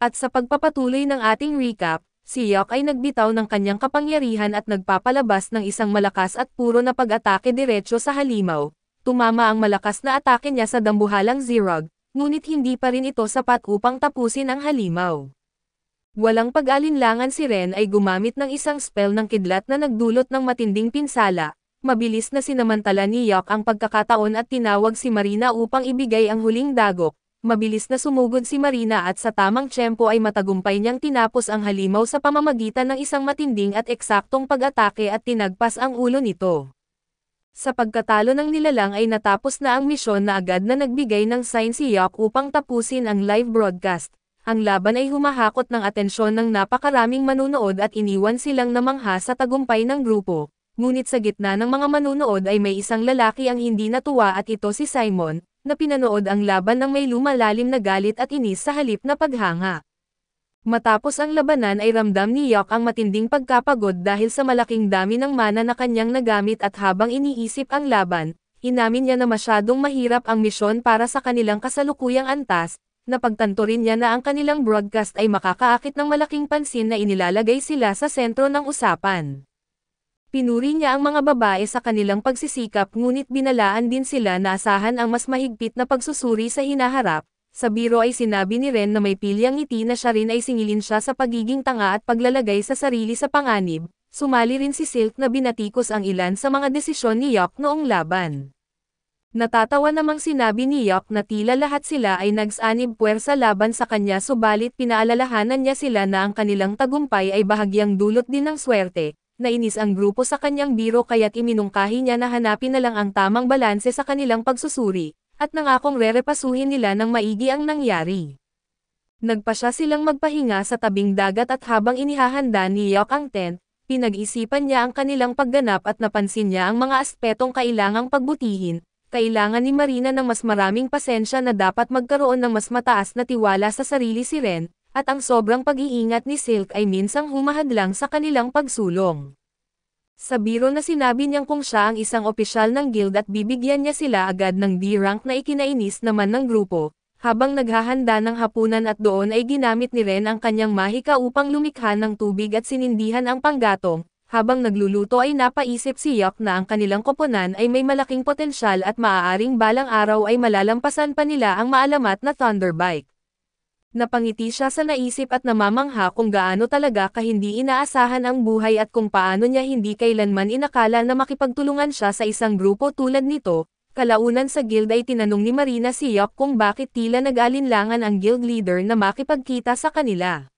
At sa pagpapatuloy ng ating recap, si Yok ay nagbitaw ng kanyang kapangyarihan at nagpapalabas ng isang malakas at puro na pag-atake diretso sa halimaw. Tumama ang malakas na atake niya sa dambuhalang Zerog, ngunit hindi pa rin ito sapat upang tapusin ang halimaw. Walang pag-alinlangan si Ren ay gumamit ng isang spell ng kidlat na nagdulot ng matinding pinsala. Mabilis na sinamantala ni Yok ang pagkakataon at tinawag si Marina upang ibigay ang huling dagok. Mabilis na sumugod si Marina at sa tamang tiyempo ay matagumpay niyang tinapos ang halimaw sa pamamagitan ng isang matinding at eksaktong pag-atake at tinagpas ang ulo nito. Sa pagkatalo ng nilalang ay natapos na ang misyon na agad na nagbigay ng sign si Yok upang tapusin ang live broadcast. Ang laban ay humahakot ng atensyon ng napakaraming manunood at iniwan silang namangha sa tagumpay ng grupo. Ngunit sa gitna ng mga manunood ay may isang lalaki ang hindi natuwa at ito si Simon, na pinanood ang laban ng may lumalalim na galit at inis sa halip na paghanga. Matapos ang labanan ay ramdam ni Yok ang matinding pagkapagod dahil sa malaking dami ng mana na kanyang nagamit at habang iniisip ang laban, inamin niya na masyadong mahirap ang misyon para sa kanilang kasalukuyang antas, napagtanto rin niya na ang kanilang broadcast ay makakaakit ng malaking pansin na inilalagay sila sa sentro ng usapan. Pinuri niya ang mga babae sa kanilang pagsisikap ngunit binalaan din sila na asahan ang mas mahigpit na pagsusuri sa hinaharap. Sa biro ay sinabi ni Ren na may pilyang ngiti na siya rin ay singilin siya sa pagiging tanga at paglalagay sa sarili sa panganib. Sumali rin si Silk na binatikos ang ilan sa mga desisyon ni Yok noong laban. Natatawa namang sinabi ni Yok na tila lahat sila ay nagsanib puwersa laban sa kanya subalit pinaalalahanan niya sila na ang kanilang tagumpay ay bahagyang dulot din ng swerte. Nainis ang grupo sa kanyang biro kaya't iminungkahi niya na hanapin na lang ang tamang balanse sa kanilang pagsusuri, at nangakong rerepasuhin nila ng maigi ang nangyari. Nagpasya silang magpahinga sa tabing dagat at habang inihahanda ni Yok ang tent, pinag-isipan niya ang kanilang pagganap at napansin niya ang mga aspetong kailangang pagbutihin. Kailangan ni Marina ng mas maraming pasensya na dapat magkaroon ng mas mataas na tiwala sa sarili si Ren, at ang sobrang pag-iingat ni Silk ay minsang humahadlang sa kanilang pagsulong. Sa biro na sinabi niyang kung siya ang isang opisyal ng guild at bibigyan niya sila agad ng D-rank na ikinainis naman ng grupo, habang naghahanda ng hapunan at doon ay ginamit ni Ren ang kanyang mahika upang lumikha ng tubig at sinindihan ang panggatong, habang nagluluto ay napaisip si Yok na ang kanilang koponan ay may malaking potensyal at maaaring balang araw ay malalampasan pa nila ang maalamat na Thunderbike. Napangiti siya sa naisip at namamangha kung gaano talaga kahindi inaasahan ang buhay at kung paano niya hindi kailanman inakala na makipagtulungan siya sa isang grupo tulad nito. Kalaunan sa guild ay tinanong ni Marina si Yok kung bakit tila nag-alinlangan ang guild leader na makipagkita sa kanila.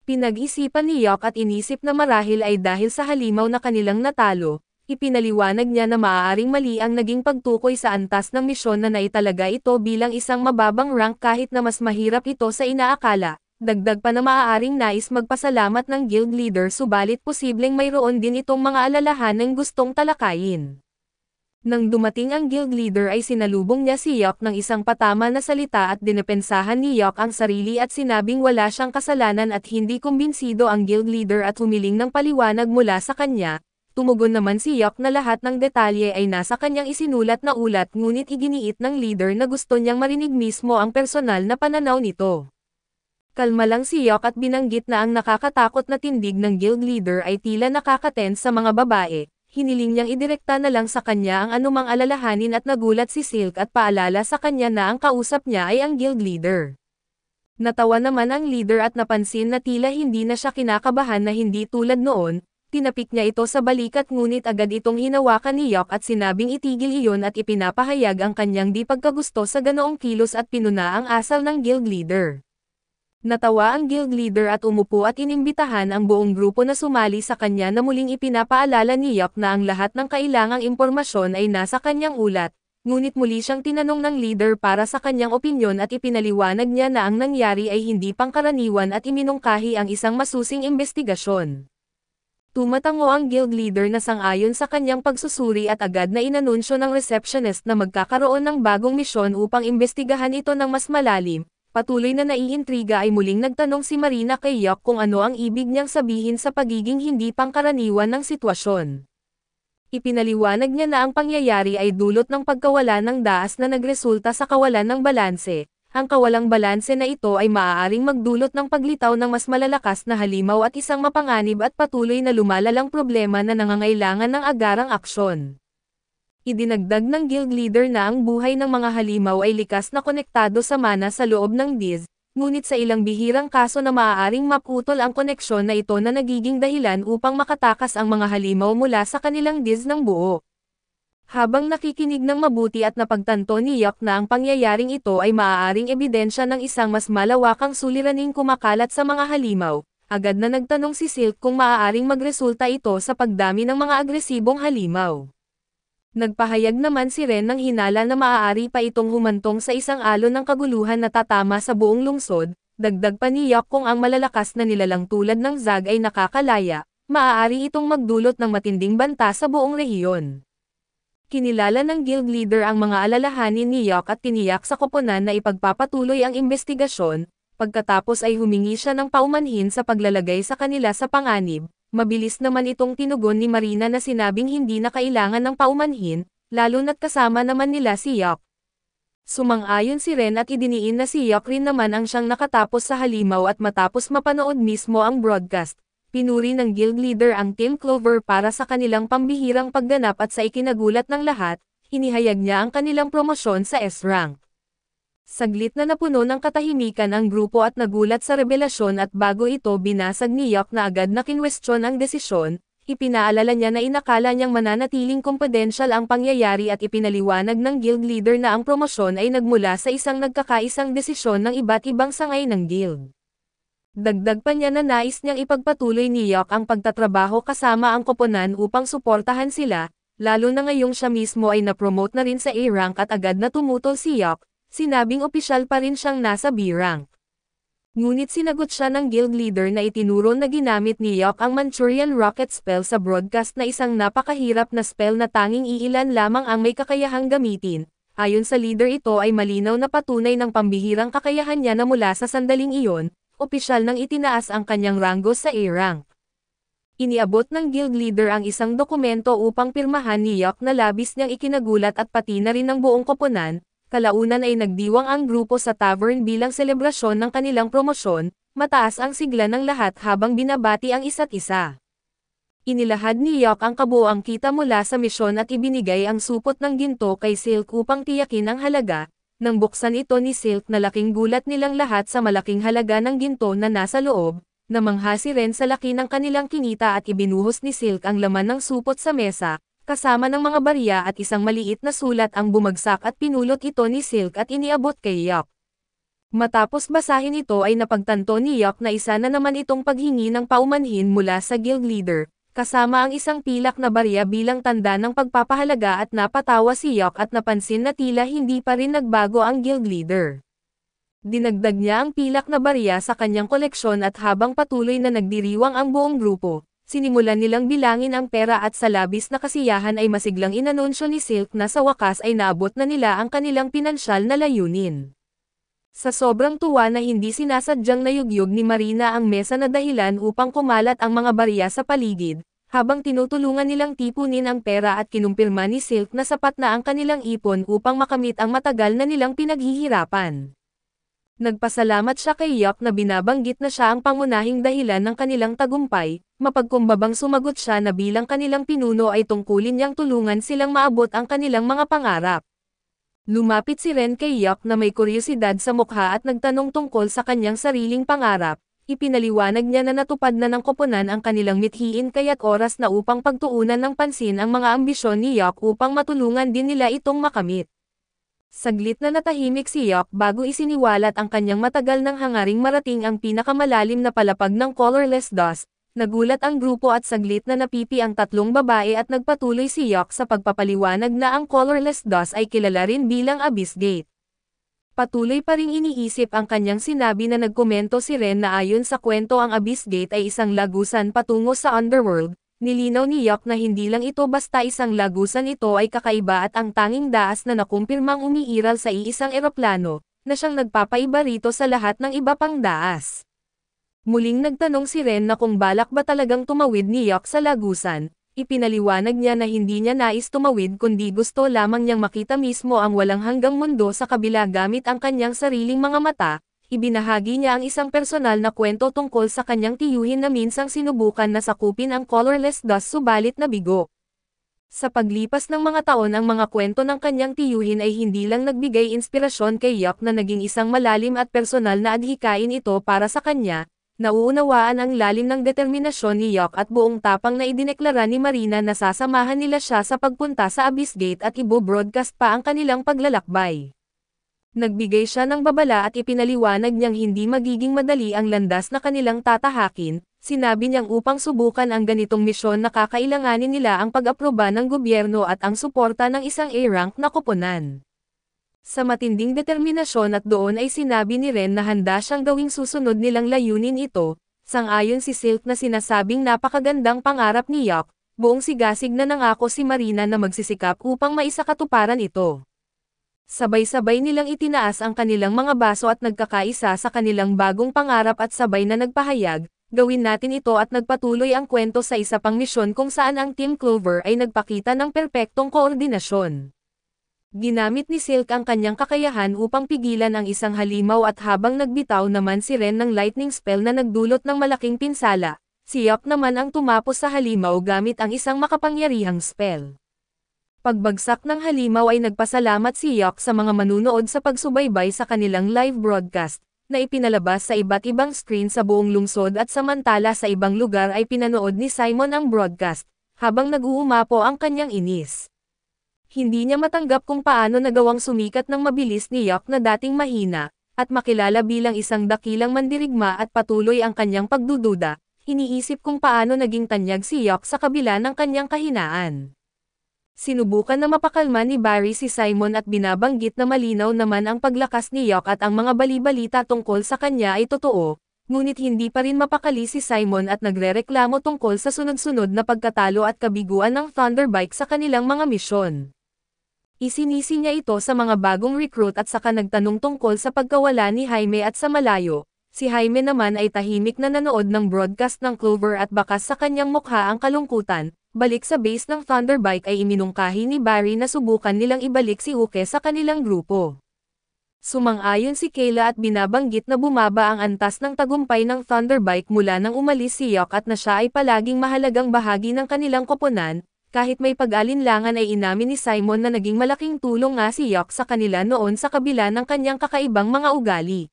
Pinag-isipan ni Yok at inisip na marahil ay dahil sa halimaw na kanilang natalo. Ipinaliwanag niya na maaaring mali ang naging pagtukoy sa antas ng misyon na naitalaga ito bilang isang mababang rank kahit na mas mahirap ito sa inaakala. Dagdag pa na maaaring nais magpasalamat ng guild leader subalit posibleng mayroon din itong mga alalahanang gustong talakayin. Nang dumating ang guild leader ay sinalubong niya si Yok ng isang patama na salita at dinepensahan ni Yok ang sarili at sinabing wala siyang kasalanan at hindi kumbinsido ang guild leader at humiling ng paliwanag mula sa kanya. Tumugon naman si Yok na lahat ng detalye ay nasa kanyang isinulat na ulat ngunit iginiit ng leader na gusto niyang marinig mismo ang personal na pananaw nito. Kalma lang si Yok at binanggit na ang nakakatakot na tindig ng guild leader ay tila nakakatense sa mga babae. Hiniling niyang idirekta na lang sa kanya ang anumang alalahanin at nagulat si Silk at paalala sa kanya na ang kausap niya ay ang guild leader. Natawa naman ang leader at napansin na tila hindi na siya kinakabahan na hindi tulad noon. Tinapik niya ito sa balikat ngunit agad itong hinawakan ni Yok at sinabing itigil iyon at ipinapahayag ang kanyang di pagkagusto sa ganoong kilos at pinuna ang asal ng guild leader. Natawa ang guild leader at umupo at inimbitahan ang buong grupo na sumali sa kanya na muling ipinapaalala ni Yok na ang lahat ng kailangang impormasyon ay nasa kanyang ulat, ngunit muli siyang tinanong ng leader para sa kanyang opinyon at ipinaliwanag niya na ang nangyari ay hindi pangkaraniwan at iminungkahi ang isang masusing imbestigasyon. Tumatango ang guild leader na sang-ayon sa kanyang pagsusuri at agad na inanunsyo ng receptionist na magkakaroon ng bagong misyon upang imbestigahan ito ng mas malalim. Patuloy na naiintriga ay muling nagtanong si Marina kay Yok kung ano ang ibig niyang sabihin sa pagiging hindi pangkaraniwan ng sitwasyon. Ipinaliwanag niya na ang pangyayari ay dulot ng pagkawala ng daas na nagresulta sa kawalan ng balanse, ang kawalang balanse na ito ay maaaring magdulot ng paglitaw ng mas malalakas na halimaw at isang mapanganib at patuloy na lumalalang problema na nangangailangan ng agarang aksyon. Idinagdag ng guild leader na ang buhay ng mga halimaw ay likas na konektado sa mana sa loob ng Diz, ngunit sa ilang bihirang kaso na maaaring maputol ang koneksyon na ito na nagiging dahilan upang makatakas ang mga halimaw mula sa kanilang Diz ng buo. Habang nakikinig ng mabuti at napagtanto ni Yok na ang pangyayaring ito ay maaaring ebidensya ng isang mas malawakang suliraning kumakalat sa mga halimaw, agad na nagtanong si Silk kung maaaring magresulta ito sa pagdami ng mga agresibong halimaw. Nagpahayag naman si Ren ng hinala na maaari pa itong humantong sa isang alon ng kaguluhan na tatama sa buong lungsod, dagdag pa ni Yok kung ang malalakas na nilalang tulad ng Zag ay nakakalaya, maaari itong magdulot ng matinding banta sa buong rehiyon. Kinilala ng guild leader ang mga alalahanin ni Yok at tiniyak sa koponan na ipagpapatuloy ang investigasyon, pagkatapos ay humingi siya ng paumanhin sa paglalagay sa kanila sa panganib. Mabilis naman itong tinugon ni Marina na sinabing hindi na kailangan ng paumanhin, lalo na't kasama naman nila si Yok. Sumang-ayon si Ren at idiniin na si Yok rin naman ang siyang nakatapos sa halimaw at matapos mapanood mismo ang broadcast, pinuri ng guild leader ang Team Clover para sa kanilang pambihirang pagganap at sa ikinagulat ng lahat, inihayag niya ang kanilang promosyon sa S-rank. Saglit na napuno ng katahimikan ang grupo at nagulat sa revelasyon at bago ito binasag ni Yok na agad na kinwestiyon ang desisyon, ipinaalala niya na inakala niyang mananatiling confidential ang pangyayari at ipinaliwanag ng guild leader na ang promosyon ay nagmula sa isang nagkakaisang desisyon ng iba't ibang sangay ng guild. Dagdag pa niya na nais niyang ipagpatuloy ni Yok ang pagtatrabaho kasama ang koponan upang suportahan sila, lalo na ngayong siya mismo ay na-promote na rin sa A-rank at agad na tumutol si Yok. Sinabing opisyal pa rin siyang nasa B-rank. Ngunit sinagot siya ng guild leader na itinuro na ginamit ni Yok ang Manchurian Rocket spell sa broadcast na isang napakahirap na spell na tanging iilan lamang ang may kakayahang gamitin. Ayon sa leader ito ay malinaw na patunay ng pambihirang kakayahan niya na mula sa sandaling iyon, opisyal nang itinaas ang kanyang ranggo sa A-rank. Iniabot ng guild leader ang isang dokumento upang pirmahan ni Yok na labis niyang ikinagulat at pati na rin ng buong koponan. Kalaunan ay nagdiwang ang grupo sa tavern bilang selebrasyon ng kanilang promosyon, mataas ang sigla ng lahat habang binabati ang isa't isa. Inilahad ni Yok ang kabuuang kita mula sa misyon at ibinigay ang supot ng ginto kay Silk upang tiyakin ang halaga. Nang buksan ito ni Silk na laking gulat nilang lahat sa malaking halaga ng ginto na nasa loob, namangha si Ren sa laki ng kanilang kinita at ibinuhos ni Silk ang laman ng supot sa mesa. Kasama ng mga barya at isang maliit na sulat ang bumagsak at pinulot ito ni Silk at iniabot kay Yok. Matapos basahin ito ay napagtanto ni Yok na isa na naman itong paghingi ng paumanhin mula sa guild leader, kasama ang isang pilak na barya bilang tanda ng pagpapahalaga at napatawa si Yok at napansin na tila hindi pa rin nagbago ang guild leader. Dinagdag niya ang pilak na barya sa kanyang koleksyon at habang patuloy na nagdiriwang ang buong grupo, sinimulan nilang bilangin ang pera at sa labis na kasiyahan ay masiglang inanunsyo ni Silk na sa wakas ay naabot na nila ang kanilang pinansyal na layunin. Sa sobrang tuwa na hindi sinasadyang nayugyog ni Marina ang mesa na dahilan upang kumalat ang mga barya sa paligid, habang tinutulungan nilang tipunin ang pera at kinumpirma ni Silk na sapat na ang kanilang ipon upang makamit ang matagal na nilang pinaghihirapan. Nagpasalamat siya kay Yok na binabanggit na siya ang pangunahing dahilan ng kanilang tagumpay, mapagkumbabang sumagot siya na bilang kanilang pinuno ay tungkulin niyang tulungan silang maabot ang kanilang mga pangarap. Lumapit si Ren kay Yok na may kuryosidad sa mukha at nagtanong tungkol sa kanyang sariling pangarap, ipinaliwanag niya na natupad na ng koponan ang kanilang mithiin kaya't oras na upang pagtuunan ng pansin ang mga ambisyon ni Yok upang matulungan din nila itong makamit. Saglit na natahimik si Yok bago isiniwalat ang kanyang matagal nang hangaring marating ang pinakamalalim na palapag ng colorless dust. Nagulat ang grupo at saglit na napipi ang tatlong babae at nagpatuloy si Yok sa pagpapaliwanag na ang colorless dust ay kilala rin bilang Abyss Gate. Patuloy pa ring iniisip ang kanyang sinabi na nagkomento si Ren na ayon sa kwento ang Abyss Gate ay isang lagusan patungo sa underworld. Nilinaw ni Yok na hindi lang ito basta isang lagusan, ito ay kakaiba at ang tanging daas na nakumpirmang umiiral sa iisang eroplano, na siyang nagpapaiba rito sa lahat ng iba pang daas. Muling nagtanong si Ren na kung balak ba talagang tumawid ni Yok sa lagusan, Ipinaliwanag niya na hindi niya nais tumawid kundi gusto lamang niyang makita mismo ang walang hanggang mundo sa kabila gamit ang kanyang sariling mga mata. Ibinahagi niya ang isang personal na kwento tungkol sa kanyang tiyuhin na minsang sinubukan na sakupin ang colorless dust subalit nabigo. Sa paglipas ng mga taon ang mga kwento ng kanyang tiyuhin ay hindi lang nagbigay inspirasyon kay Yok na naging isang malalim at personal na adhikain ito para sa kanya. Nauunawaan ang lalim ng determinasyon ni Yok at buong tapang na idineklara ni Marina na sasamahan nila siya sa pagpunta sa Abyss Gate at ibo-broadcast pa ang kanilang paglalakbay. Nagbigay siya ng babala at ipinaliwanag niyang hindi magiging madali ang landas na kanilang tatahakin. Sinabi niyang upang subukan ang ganitong misyon na kakailanganin nila ang pag-aproba ng gobyerno at ang suporta ng isang A-rank na koponan. Sa matinding determinasyon at doon ay sinabi ni Ren na handa siyang gawing susunod nilang layunin ito. Sang-ayon si Silk na sinasabing napakagandang pangarap ni Yok, buong sigasig na nangako si Marina na magsisikap upang maisakatuparan ito. Sabay-sabay nilang itinaas ang kanilang mga baso at nagkakaisa sa kanilang bagong pangarap at sabay na nagpahayag, gawin natin ito at nagpatuloy ang kwento sa isa pang misyon kung saan ang Team Clover ay nagpakita ng perpektong koordinasyon. Ginamit ni Silk ang kanyang kakayahan upang pigilan ang isang halimaw at habang nagbitaw naman si Ren ng lightning spell na nagdulot ng malaking pinsala, si Yok naman ang tumapos sa halimaw gamit ang isang makapangyarihang spell. Pagbagsak ng halimaw ay nagpasalamat si Yok sa mga manunood sa pagsubaybay sa kanilang live broadcast, na ipinalabas sa iba't ibang screen sa buong lungsod at samantala sa ibang lugar ay pinanood ni Simon ang broadcast, habang nag-uumapo ang kanyang inis. Hindi niya matanggap kung paano nagawang sumikat ng mabilis ni Yok na dating mahina, at makilala bilang isang dakilang mandirigma at patuloy ang kanyang pagdududa, iniisip kung paano naging tanyag si Yok sa kabila ng kanyang kahinaan. Sinubukan na mapakalma ni Barry si Simon at binabanggit na malinaw naman ang paglakas ni Yok at ang mga bali-balita tungkol sa kanya ay totoo, ngunit hindi pa rin mapakali si Simon at nagrereklamo tungkol sa sunod-sunod na pagkatalo at kabiguan ng Thunderbike sa kanilang mga misyon. Isinisi niya ito sa mga bagong recruit at saka nagtanong tungkol sa pagkawala ni Jaime at sa malayo. Si Jaime naman ay tahimik na nanood ng broadcast ng Clover at bakas sa kanyang mukha ang kalungkutan. Balik sa base ng Thunderbike ay iminungkahi ni Barry na subukan nilang ibalik si Uke sa kanilang grupo. Sumang-ayon si Kayla at binabanggit na bumaba ang antas ng tagumpay ng Thunderbike mula nang umalis si Yok at na siya ay palaging mahalagang bahagi ng kanilang koponan, kahit may pag-alinlangan ay inamin ni Simon na naging malaking tulong nga si Yok sa kanila noon sa kabila ng kanyang kakaibang mga ugali.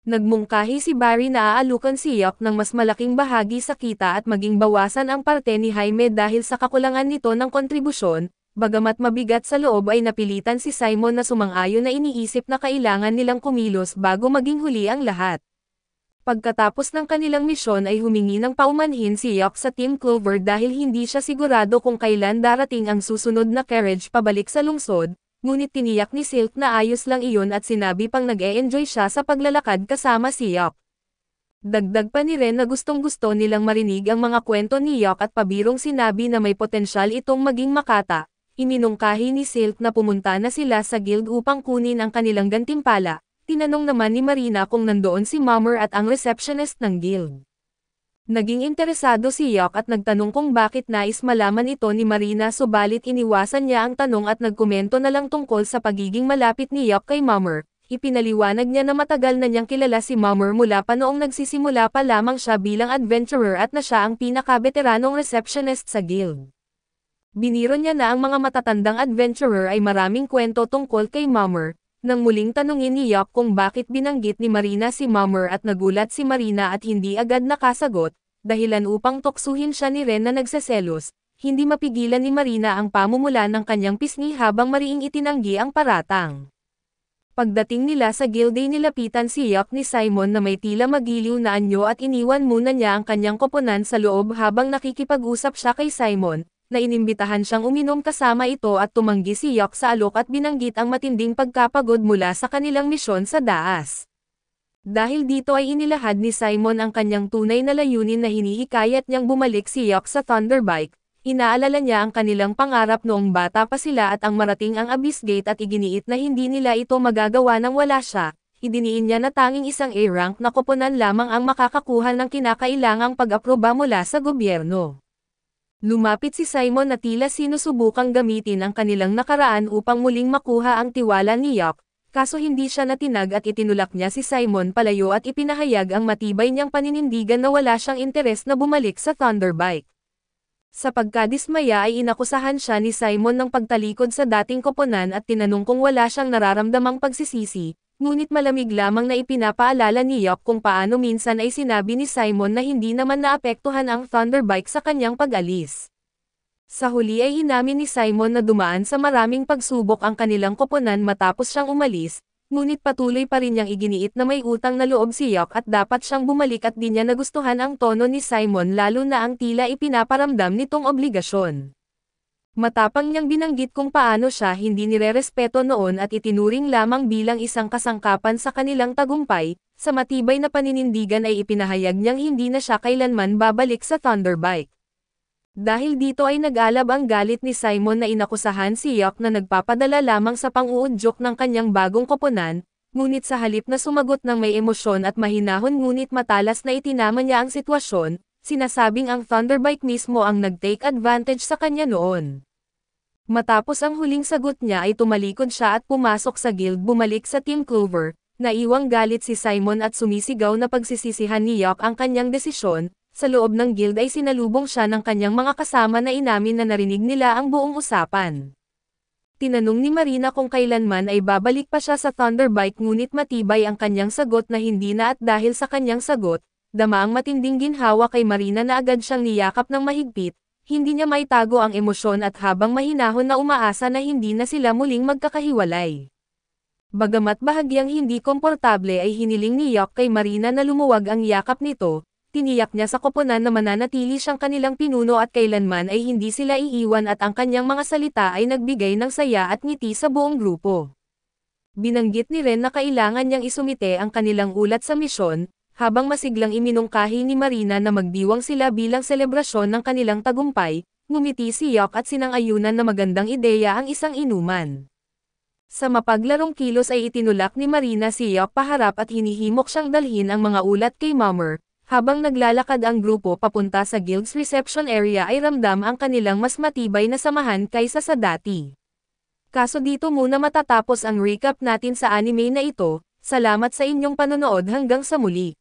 Nagmungkahi si Barry na aalukan si Yok ng mas malaking bahagi sa kita at maging bawasan ang parte ni Jaime dahil sa kakulangan nito ng kontribusyon, bagamat mabigat sa loob ay napilitan si Simon na sumang-ayon na iniisip na kailangan nilang kumilos bago maging huli ang lahat. Pagkatapos ng kanilang misyon ay humingi ng paumanhin si Yok sa Team Clover dahil hindi siya sigurado kung kailan darating ang susunod na carriage pabalik sa lungsod. Ngunit tiniyak ni Silk na ayos lang iyon at sinabi pang nag-e-enjoy siya sa paglalakad kasama si Yok. Dagdag pa ni Ren na gustong-gusto nilang marinig ang mga kwento ni Yok at pabirong sinabi na may potensyal itong maging makata. Iminungkahi ni Silk na pumunta na sila sa guild upang kunin ang kanilang gantimpala. Tinanong naman ni Marina kung nandoon si Mummer at ang receptionist ng guild. Naging interesado si Yok at nagtanong kung bakit nais malaman ito ni Marina subalit iniwasan niya ang tanong at nagkomento na lang tungkol sa pagiging malapit ni Yok kay Mummer. Ipinaliwanag niya na matagal na niyang kilala si Mummer mula pa noong nagsisimula pa lamang siya bilang adventurer at na siya ang pinaka-veteranong receptionist sa guild. Biniro niya na ang mga matatandang adventurer ay maraming kwento tungkol kay Mummer. Nang muling tanungin ni Yok kung bakit binanggit ni Marina si Mummer at nagulat si Marina at hindi agad nakasagot, dahilan upang tuksuhin siya ni Ren na nagseselos, hindi mapigilan ni Marina ang pamumula ng kanyang pisngi habang mariing itinanggi ang paratang. Pagdating nila sa guild ay nilapitan si Yok ni Simon na may tila magiliw na anyo at iniwan muna niya ang kanyang koponan sa loob habang nakikipag-usap siya kay Simon, na inimbitahan siyang uminom kasama ito at tumanggi si Yok sa alok at binanggit ang matinding pagkapagod mula sa kanilang misyon sa Daas. Dahil dito ay inilahad ni Simon ang kanyang tunay na layunin na hinihikayat niyang bumalik si Yok sa Thunderbike, inaalala niya ang kanilang pangarap noong bata pa sila at ang marating ang Abyss Gate at iginiit na hindi nila ito magagawa nang wala siya, idiniin niya na tanging isang A-rank na koponan lamang ang makakakuha ng kinakailangang pag-aproba mula sa gobyerno. Lumapit si Simon na tila sinusubukang gamitin ang kanilang nakaraan upang muling makuha ang tiwala ni Yok, kaso hindi siya natinag at itinulak niya si Simon palayo at ipinahayag ang matibay niyang paninindigan na wala siyang interes na bumalik sa Thunderbike. Sa pagkadismaya ay inakusahan siya ni Simon ng pagtalikod sa dating koponan at tinanong kung wala siyang nararamdamang pagsisisi, ngunit malamig lamang na ipinapaalala ni Yok kung paano minsan ay sinabi ni Simon na hindi naman naapektuhan ang Thunderbike sa kanyang pag-alis. Sa huli ay inamin ni Simon na dumaan sa maraming pagsubok ang kanilang koponan matapos siyang umalis, ngunit patuloy pa rin niyang iginiit na may utang na loob si Yok at dapat siyang bumalik at di niya nagustuhan ang tono ni Simon lalo na ang tila ipinaparamdam nitong obligasyon. Matapang niyang binanggit kung paano siya hindi nirerespeto noon at itinuring lamang bilang isang kasangkapan sa kanilang tagumpay, sa matibay na paninindigan ay ipinahayag niyang hindi na siya kailanman babalik sa Thunderbike. Dahil dito ay nag-alab ang galit ni Simon na inakusahan si Yok na nagpapadala lamang sa pang-uudyok ng kanyang bagong koponan, ngunit sa halip na sumagot ng may emosyon at mahinahon ngunit matalas na itinama niya ang sitwasyon, sinasabing ang Thunderbike mismo ang nag-take advantage sa kanya noon. Matapos ang huling sagot niya ay tumalikod siya at pumasok sa guild bumalik sa Team Clover, naiwang galit si Simon at sumisigaw na pagsisisihan ni Yok ang kanyang desisyon, sa loob ng guild ay sinalubong siya ng kanyang mga kasama na inamin na narinig nila ang buong usapan. Tinanong ni Marina kung kailanman ay babalik pa siya sa Thunderbike ngunit matibay ang kanyang sagot na hindi na at dahil sa kanyang sagot, dama ang matinding ginhawa kay Marina na agad siyang niyakap ng mahigpit, hindi niya maitago ang emosyon at habang mahinahon na umaasa na hindi na sila muling magkakahiwalay. Bagamat bahagyang hindi komportable ay hiniling ni Yok kay Marina na lumuwag ang yakap nito, tiniyak niya sa koponan na mananatili siyang kanilang pinuno at kailanman ay hindi sila iiwan at ang kanyang mga salita ay nagbigay ng saya at ngiti sa buong grupo. Binanggit ni Ren na kailangan niyang isumite ang kanilang ulat sa misyon, habang masiglang iminungkahi ni Marina na magdiwang sila bilang selebrasyon ng kanilang tagumpay, ngumiti si Yok at sinang-ayunan na magandang ideya ang isang inuman. Sa mapaglarong kilos ay itinulak ni Marina si Yok paharap at hinihimok siyang dalhin ang mga ulat kay Mummer, habang naglalakad ang grupo papunta sa guild's reception area ay ramdam ang kanilang mas matibay na samahan kaysa sa dati. Kaso dito muna matatapos ang recap natin sa anime na ito, salamat sa inyong panonood hanggang sa muli.